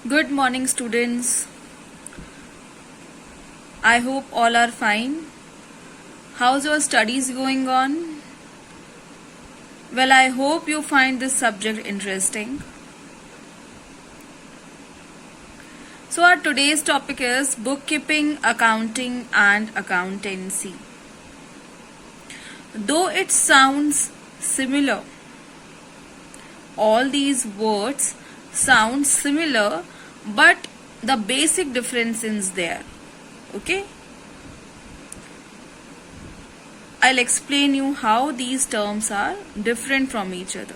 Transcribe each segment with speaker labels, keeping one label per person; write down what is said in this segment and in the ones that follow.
Speaker 1: Good morning, students. I hope all are fine. How's your studies going on? Well, I hope you find this subject interesting. So, our today's topic is bookkeeping, accounting, and accountancy. Though it sounds similar, all these words sound similar, but the basic difference is there. Okay, I'll explain you how these terms are different from each other.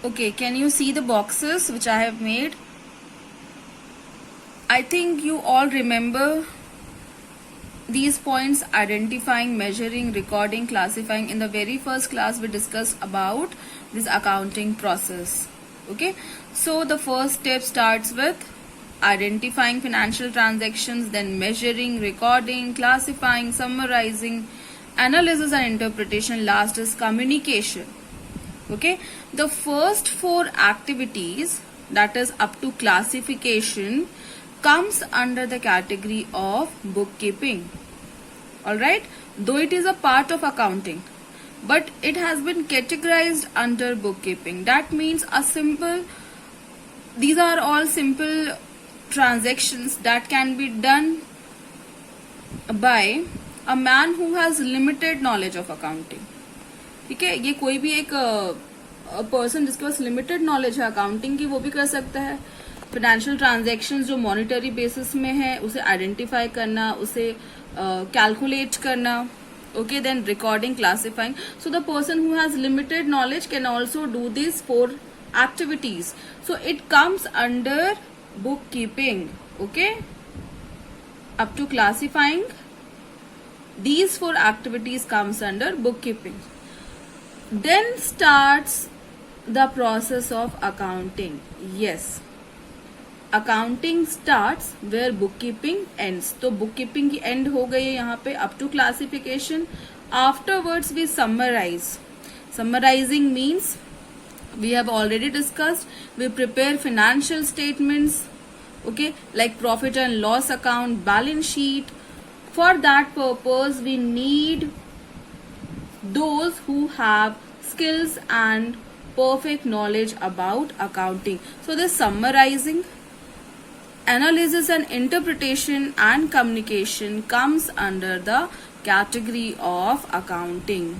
Speaker 1: Okay, can you see the boxes which I have made? I think you all remember these points: identifying, measuring, recording, classifying. In the very first class we discussed about this accounting process. Okay, so the first step starts with identifying financial transactions, then measuring, recording, classifying, summarizing, analysis and interpretation. Last is communication. Okay, the first four activities, that is up to classification, comes under the category of bookkeeping. Alright, though it is a part of accounting, but it has been categorized under bookkeeping. That means these are all simple transactions that can be done by a man who has limited knowledge of accounting. ठीक है, ये कोई भी एक person जिसके पास limited knowledge है accounting की, वो भी कर सकता है. फाइनेंशियल ट्रांजैक्शंस जो मॉनिटरी बेसिस में है उसे आइडेंटिफाई करना, उसे कैलकुलेट करना. Okay, then recording, classifying. So the person who has limited knowledge can also do this 4 activities. So it comes under bookkeeping. Okay, up to classifying, these 4 activities comes under bookkeeping. Then starts the process of accounting. Yes, accounting starts where bookkeeping ends. तो bookkeeping की end हो गई है यहाँ पे up to classification. Afterwards we summarize. Summarizing means we have already discussed, we prepare financial statements, okay, like profit and loss account, balance sheet. For that purpose we need those who have skills and perfect knowledge about accounting. So this summarizing, analysis and interpretation and communication comes under the category of accounting.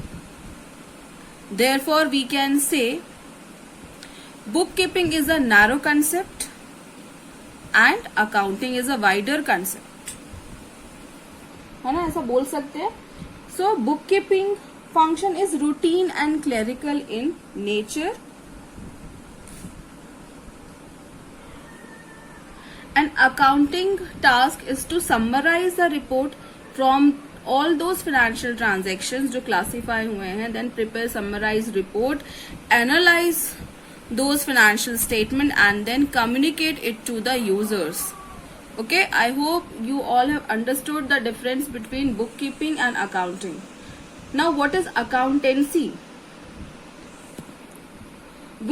Speaker 1: Therefore we can say bookkeeping is a narrow concept and accounting is a wider concept. है ना, ऐसा बोल सकते हैं. So bookkeeping function is routine and clerical in nature, and accounting task is to summarize the report from all those financial transactions जो classify हुए हैं, then prepare summarized report, analyze those financial statement and then communicate it to the users. Okay, I hope you all have understood the difference between bookkeeping and accounting. Now what is accountancy?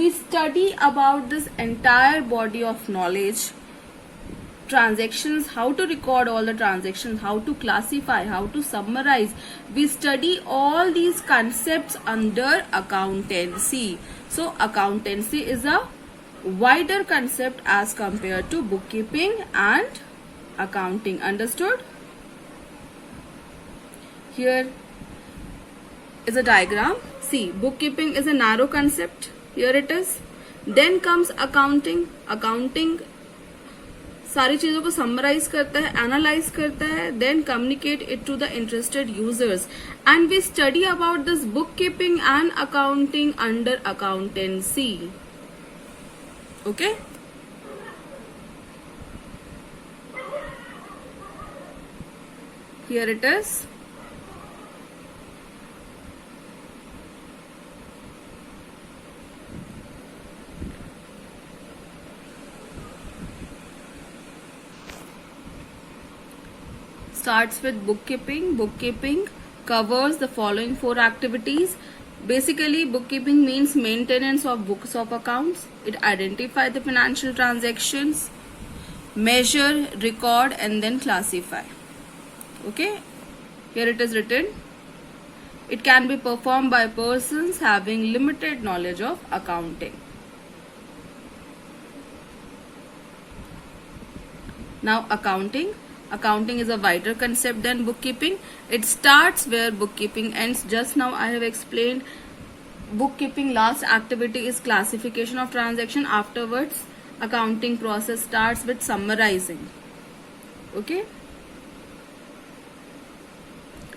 Speaker 1: We study about this entire body of knowledge, transactions, how to record all the transactions, how to classify, how to summarize. We study all these concepts under accountancy. So accountancy is a wider concept as compared to bookkeeping and accounting. Understood? Here is a diagram. See, bookkeeping is a narrow concept. Here it is. Then comes accounting. Accounting सारी चीजों को summarize करता है, analyze करता है, then communicate it to the interested users. And we study about this bookkeeping and accounting under accountancy. Okay? Here it is. Starts with bookkeeping. Bookkeeping covers the following 4 activities: Basically, bookkeeping means maintenance of books of accounts. It identifies the financial transactions, measure, record, and then classify. Okay, here it is written. It can be performed by persons having limited knowledge of accounting. Now, accounting. Accounting is a wider concept than bookkeeping. It starts where bookkeeping ends. Just now I have explained bookkeeping last activity is classification of transaction. Afterwards, accounting process starts with summarizing. Okay.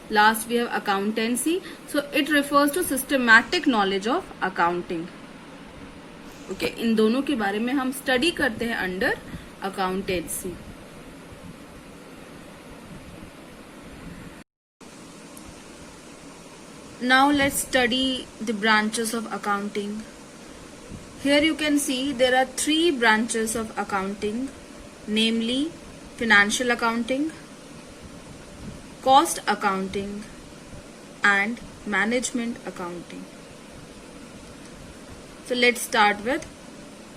Speaker 1: Last we have accountancy. So it refers to systematic knowledge of accounting. Okay. इन दोनों के बारे में हम study करते हैं under accountancy. Now let's study the branches of accounting. Here you can see there are 3 branches of accounting, namely financial accounting, cost accounting, and management accounting. So let's start with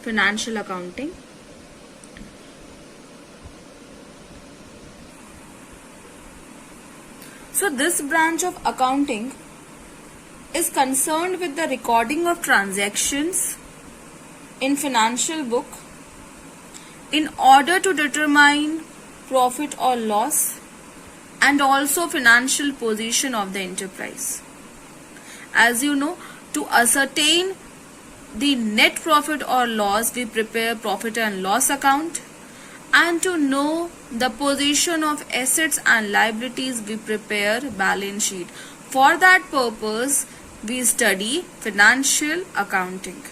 Speaker 1: financial accounting. So this branch of accounting is concerned with the recording of transactions in financial book in order to determine profit or loss and also financial position of the enterprise. As you know, to ascertain the net profit or loss, we prepare profit and loss account, and to know the position of assets and liabilities, we prepare balance sheet. For that purpose, we study financial accounting.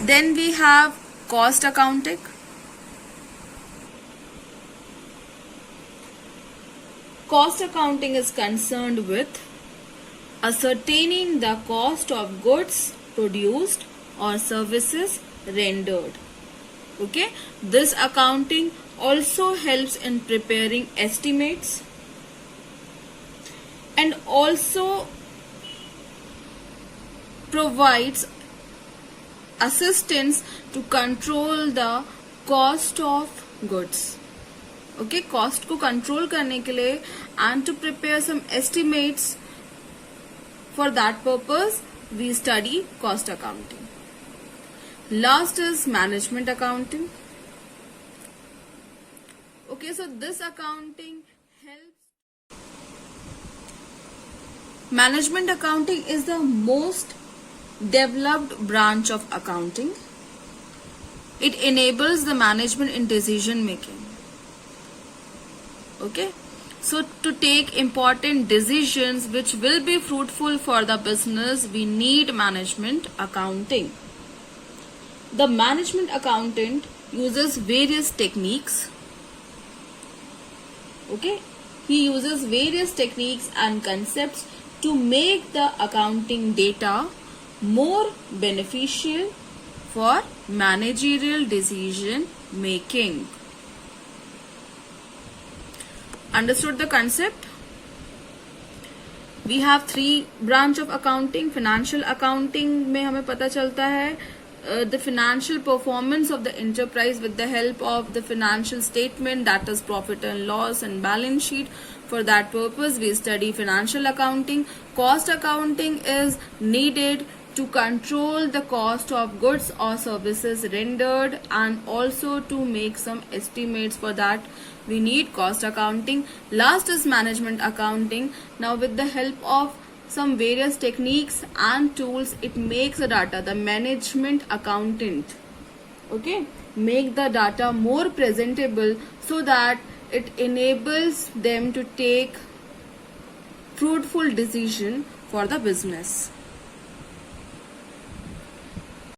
Speaker 1: Then we have cost accounting. Cost accounting is concerned with ascertaining the cost of goods produced or services rendered. Okay, this accounting also helps in preparing estimates and also provides assistance to control the cost of goods. Okay, cost को control करने के लिए and to prepare some estimates. For that purpose, we study cost accounting. Last is management accounting. Okay, so this accounting helps. Management accounting is the most developed branch of accounting. It enables the management in decision making. Okay, so to take important decisions which will be fruitful for the business, we need management accounting. The management accountant uses various techniques. Okay, he uses various techniques and concepts to make the accounting data more beneficial for managerial decision making. Understood the concept? We have 3 branch of accounting. Financial accounting में हमें पता चलता है the financial performance of the enterprise with the help of the financial statement, that is profit and loss and balance sheet. For that purpose, we study financial accounting. Cost accounting is needed to control the cost of goods or services rendered and also to make some estimates. For that, we need cost accounting. Last is management accounting. Now, with the help of some various techniques and tools, it makes the data, the management accountant, okay, make the data more presentable so that it enables them to take fruitful decision for the business.